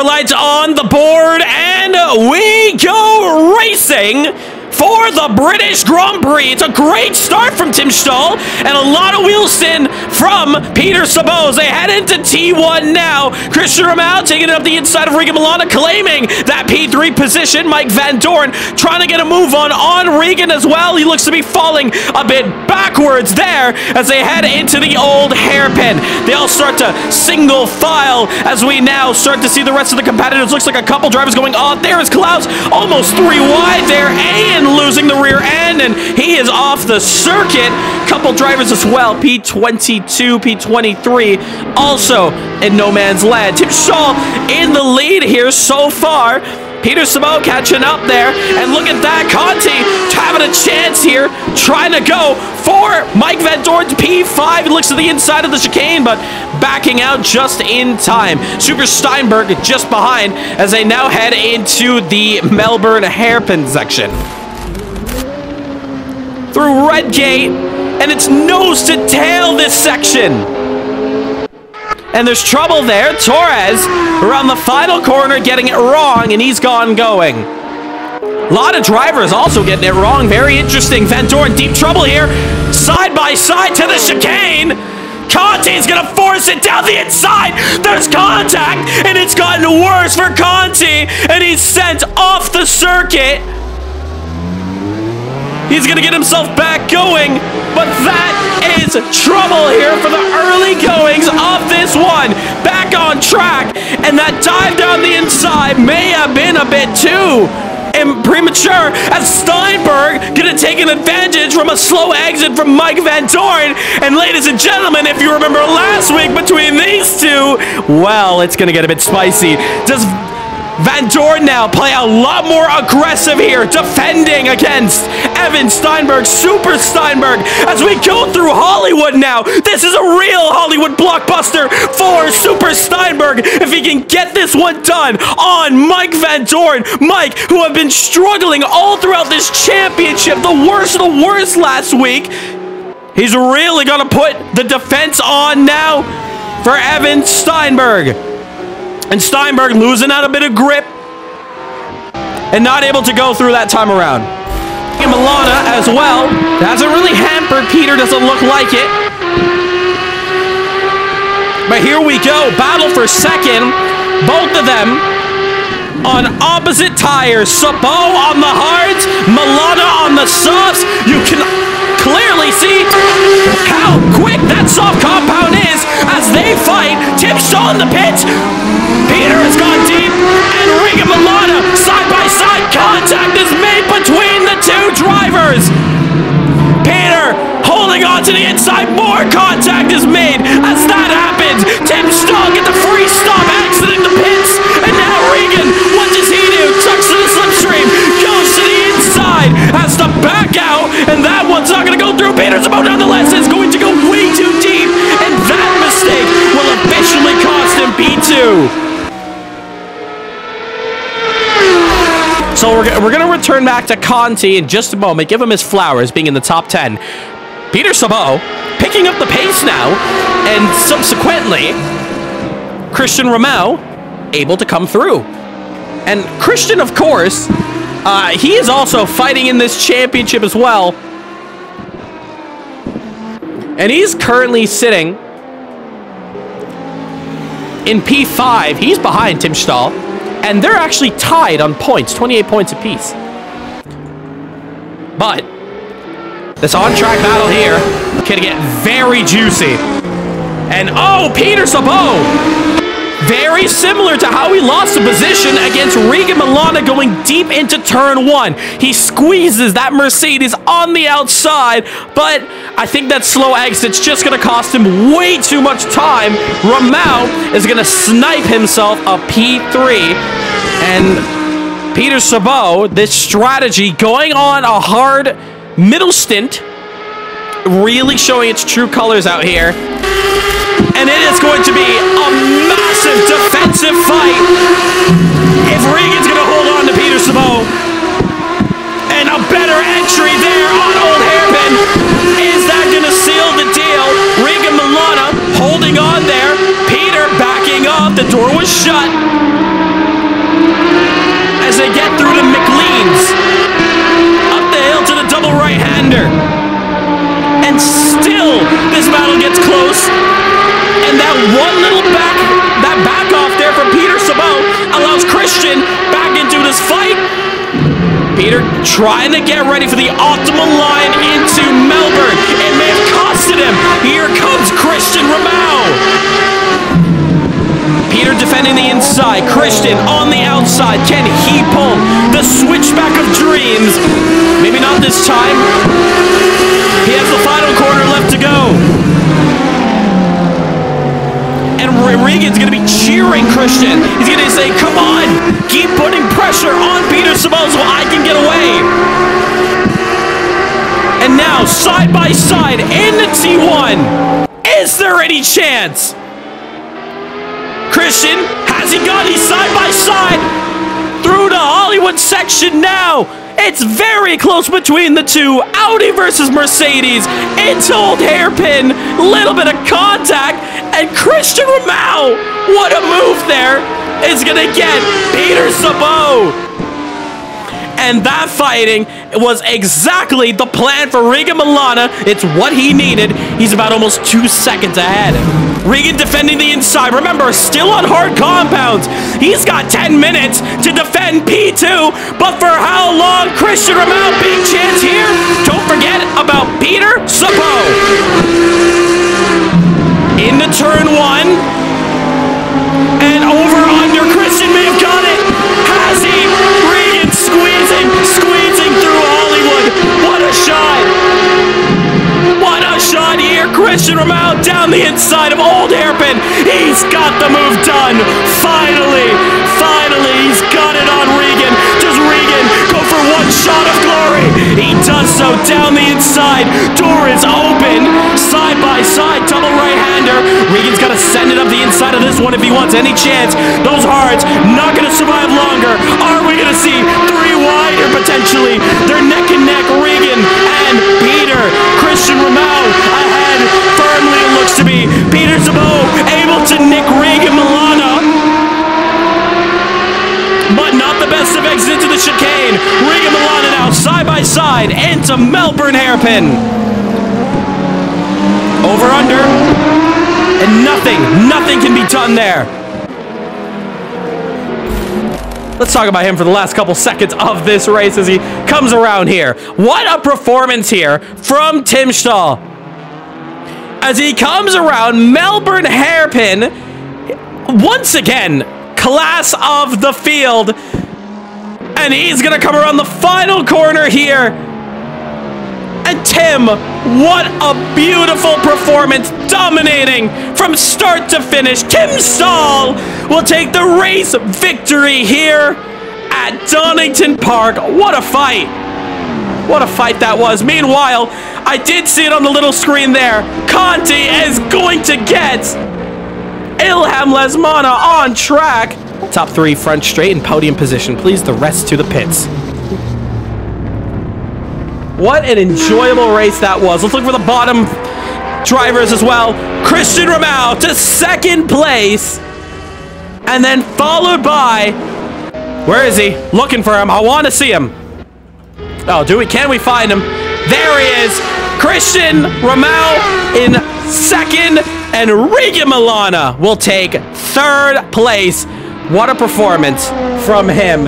power lights on the board, and we go racing for the British Grand Prix. It's a great start from Tim Stahl and a lot of wheel spin from Peter Sabos. They head into T1 now. Christian Romao taking it up the inside of Regan Milana, claiming that P3 position. Mike Van Dorn trying to get a move on Regan as well. He looks to be falling a bit backwards there as they head into the old hairpin. They all start to single file as we now start to see the rest of the competitors. Looks like a couple drivers going on. There is Klaus, almost 3 wide there, and losing the rear end, and he is off the circuit. Couple drivers as well, P22, P23, also in no man's land. Tim Shaw in the lead here so far. Peter Sabot catching up there, and look at that, Conti having a chance here, trying to go for Mike Van Dorn's P5. He looks to the inside of the chicane, but backing out just in time. Super Steinberg just behind as they now head into the Melbourne hairpin section. Through Red Gate, and it's nose to tail this section. And there's trouble there. Torres around the final corner getting it wrong, and he's gone going. A lot of drivers also getting it wrong. Very interesting. Van Dorn, deep trouble here. Side by side to the chicane. Conti's gonna force it down the inside. There's contact, and it's gotten worse for Conti, and he's sent off the circuit. He's going to get himself back going, but that is trouble here for the early goings of this one. Back on track, and that dive down the inside may have been a bit too premature as Steinberg going to take an advantage from a slow exit from Mike Van Dorn. And ladies and gentlemen, if you remember last week between these two, well, it's going to get a bit spicy. Does Van Dorn now play a lot more aggressive here, defending against Evan Steinberg, Super Steinberg, as we go through Hollywood now. This is a real Hollywood blockbuster for Super Steinberg if he can get this one done on Mike Van Dorn. Mike, who have been struggling all throughout this championship, the worst of the worst last week. He's really going to put the defense on now for Evan Steinberg. And Steinberg losing out a bit of grip and not able to go through that time around. And Milana as well. Hasn't really hampered Peter, doesn't look like it. But here we go. Battle for second. Both of them on opposite tires. Sabot on the hards, Milana on the softs. You can clearly see how quick that soft compound is as they fight. Tim Shaw in the pits. Peter has gone deep, and Regan Milana side by side. Contact is made between the two drivers. Peter holding on to the inside. More contact is made as that happens. Tim Shaw get the free stop, exiting the pits, and now Regan, what does he do? Tucks to the slipstream, goes to the inside, has to back out, and that one's not going to go through. Peter's about nonetheless is going to go way too deep, and that mistake will officially cost him P2. So we're going to return back to Conti in just a moment. Give him his flowers, being in the top 10. Peter Sabot picking up the pace now, and subsequently, Christian Romao able to come through. And Christian, of course, he is also fighting in this championship as well. And he's currently sitting in P5. He's behind Tim Stahl. And they're actually tied on points, 28 points apiece. But this on-track battle here can get very juicy. And oh, Peter Sabot! Very similar to how he lost the position against Regan Milana going deep into turn 1. He squeezes that Mercedes on the outside, but I think that slow exit's just going to cost him way too much time. Romao is going to snipe himself a P3, and Peter Sabot, this strategy going on a hard middle stint, really showing its true colors out here. And it is going to be a massive defensive fight if Regan's going to hold on to Peter Sabot. And a better entry there on Old Hairpin. Is that going to seal the deal? Regan Milana holding on there. Peter backing up. The door was shut. to get through to McLean's. Up the hill to the double right-hander. And still, this battle gets close. And that one little back off there from Peter Sabot allows Christian back into this fight. Peter trying to get ready for the optimal line into Melbourne. It may have costed him. Here comes Christian Ramau. Peter defending the inside. Christian on the outside. Can he pull the switchback of dreams? Maybe not this time. He has the final corner left to go. And Regan's going to be cheering Christian. He's going to say, come on, keep putting pressure on Peter Sabot so I can get away. And now, side by side in the T1. Is there any chance? Christian, has he got his side by side? Through the Hollywood section now. It's very close between the two. Audi versus Mercedes. It's old hairpin. Little bit of contact. And Christian Ramau, what a move there, is going to get Peter Sabot. And that fighting was exactly the plan for Regan Milana. It's what he needed. He's about almost 2 seconds ahead. Regan defending the inside. Remember, still on hard compounds. He's got 10 minutes to defend P2. But for how long? Christian Ramau, big chance here. Don't forget about Peter Sabot. Into turn one. And over under. Christian may have got it. Has he? Regan squeezing through Hollywood. What a shot. What a shot here. Christian Ramau down the inside of old hairpin. He's got the move done. Finally, he's got it on Regan. Does Regan go for one shot of glory? He does so down the inside. Door is open. Side by side, double right-hander. Regan's got to send it up the inside of this one if he wants any chance. Those hards not going to survive longer. Are we going to see three wide here potentially? They're neck and neck, Regan and Peter. Christian Ramau ahead firmly, it looks to be. Peter Sabot able to nick Regan Milana. But not the best of exit into the chicane. Regan Milana now side by side into Melbourne hairpin. Over under. And nothing can be done there. Let's talk about him for the last couple seconds of this race as he comes around here. What a performance here from Tim Stahl. As he comes around, Melbourne hairpin, once again, class of the field. And he's going to come around the final corner here. And Tim, what a beautiful performance, dominating from start to finish. Tim Stahl will take the race victory here at Donington Park. What a fight. What a fight that was. Meanwhile, I did see it on the little screen there. Conti is going to get Ilham Lesmana on track. Top three front straight in podium position. Please, the rest to the pits. What an enjoyable race that was. Let's look for the bottom drivers as well. Christian Ramau to second place. And then followed by... Where is he? Looking for him. I want to see him. Oh, can we find him? There he is. Christian Ramau in second. And Regan Milana will take third place. What a performance from him.